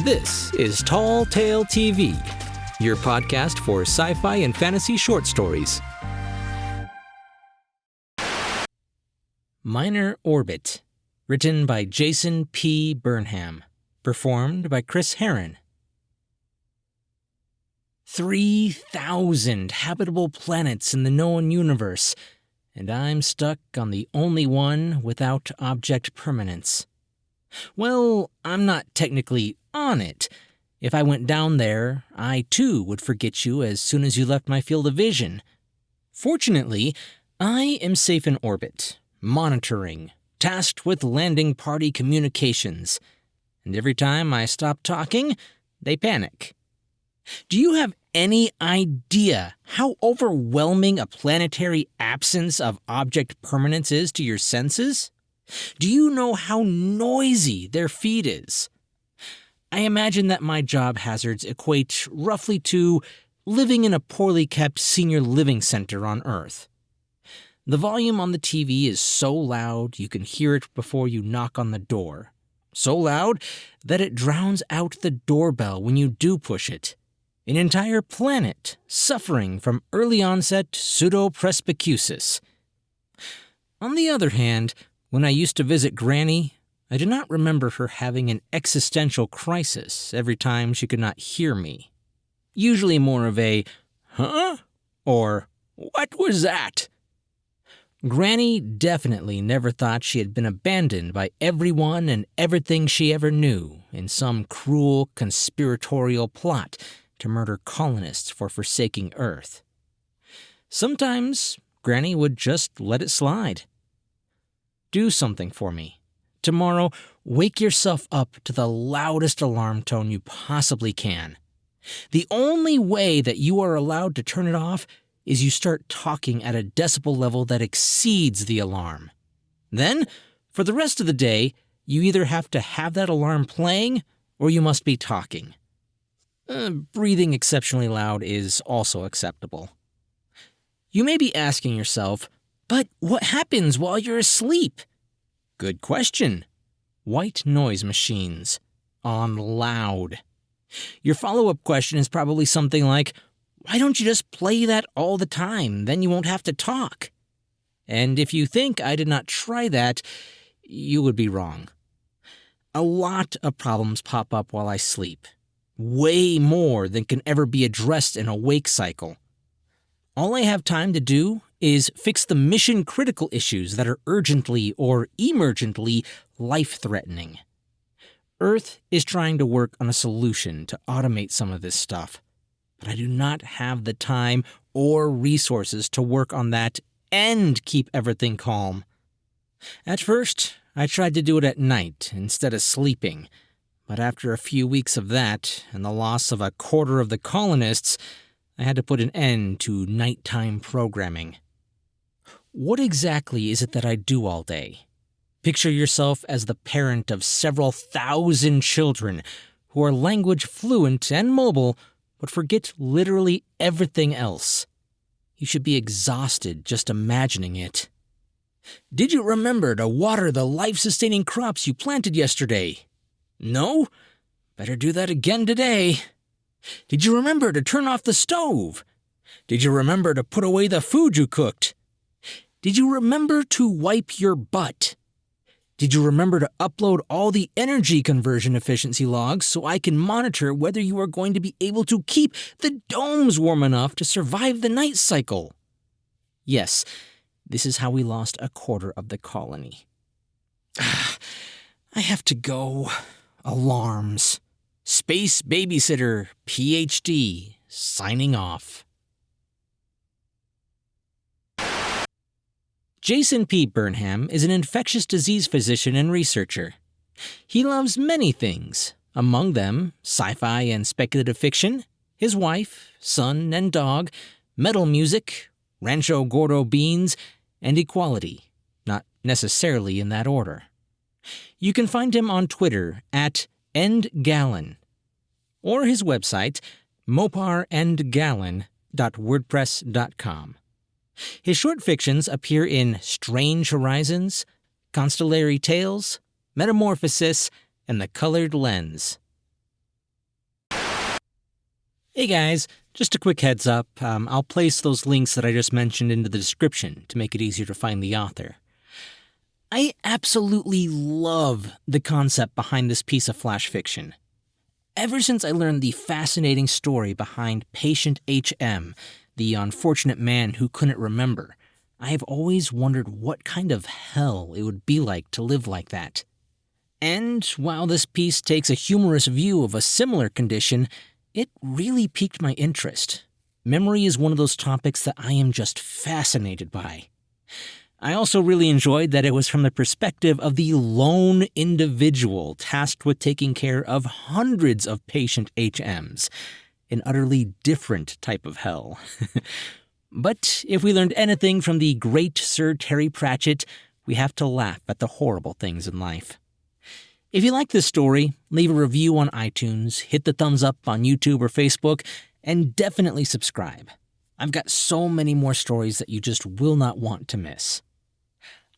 This is Tall Tale TV, your podcast for sci-fi and fantasy short stories. Minor Orbit, written by Jason P. Burnham, performed by Chris Herron. 3,000 habitable planets in the known universe, and I'm stuck on the only one without object permanence. Well, I'm not technically on it. If I went down there, I too would forget you as soon as you left my field of vision. Fortunately, I am safe in orbit, monitoring, tasked with landing party communications. And every time I stop talking, they panic. Do you have any idea how overwhelming a planetary absence of object permanence is to your senses? Do you know how noisy their feed is? I imagine that my job hazards equate roughly to living in a poorly kept senior living center on Earth. The volume on the TV is so loud you can hear it before you knock on the door. So loud that it drowns out the doorbell when you do push it. An entire planet suffering from early onset pseudopresbycusis. On the other hand, when I used to visit Granny, I do not remember her having an existential crisis every time she could not hear me. Usually more of a, "Huh?" or "What was that?" Granny definitely never thought she had been abandoned by everyone and everything she ever knew in some cruel conspiratorial plot to murder colonists for forsaking Earth. Sometimes Granny would just let it slide. Do something for me. Tomorrow, wake yourself up to the loudest alarm tone you possibly can. The only way that you are allowed to turn it off is you start talking at a decibel level that exceeds the alarm. Then, for the rest of the day, you either have to have that alarm playing or you must be talking. Breathing exceptionally loud is also acceptable. You may be asking yourself, but what happens while you're asleep? Good question. White noise machines. On loud. Your follow-up question is probably something like, why don't you just play that all the time? Then you won't have to talk. And if you think I did not try that, you would be wrong. A lot of problems pop up while I sleep. Way more than can ever be addressed in a wake cycle. All I have time to do is fix the mission-critical issues that are urgently or emergently life-threatening. Earth is trying to work on a solution to automate some of this stuff, but I do not have the time or resources to work on that and keep everything calm. At first, I tried to do it at night instead of sleeping, but after a few weeks of that and the loss of a quarter of the colonists, I had to put an end to nighttime programming. What exactly is it that I do all day? Picture yourself as the parent of several thousand children who are language fluent and mobile, but forget literally everything else. You should be exhausted just imagining it. Did you remember to water the life-sustaining crops you planted yesterday? No? Better do that again today. Did you remember to turn off the stove? Did you remember to put away the food you cooked? Did you remember to wipe your butt? Did you remember to upload all the energy conversion efficiency logs so I can monitor whether you are going to be able to keep the domes warm enough to survive the night cycle? Yes, this is how we lost a quarter of the colony. I have to go. Alarms. Space Babysitter, PhD, signing off. Jason P. Burnham is an infectious disease physician and researcher. He loves many things, among them sci-fi and speculative fiction, his wife, son, and dog, metal music, Rancho Gordo beans, and equality, not necessarily in that order. You can find him on Twitter at EndGallon, or his website, moparandgallon.wordpress.com. His short fictions appear in Strange Horizons, Constellary Tales, Metamorphosis, and The Colored Lens. Hey guys, just a quick heads up. I'll place those links that I just mentioned into the description to make it easier to find the author. I absolutely love the concept behind this piece of flash fiction. Ever since I learned the fascinating story behind Patient HM, the unfortunate man who couldn't remember, I have always wondered what kind of hell it would be like to live like that. And while this piece takes a humorous view of a similar condition, it really piqued my interest. Memory is one of those topics that I am just fascinated by. I also really enjoyed that it was from the perspective of the lone individual tasked with taking care of hundreds of patient HMs, an utterly different type of hell. But if we learned anything from the great Sir Terry Pratchett, we have to laugh at the horrible things in life. If you like this story, leave a review on iTunes, hit the thumbs up on YouTube or Facebook, and definitely subscribe. I've got so many more stories that you just will not want to miss.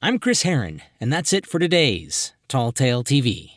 I'm Chris Herron, and that's it for today's Tall Tale TV.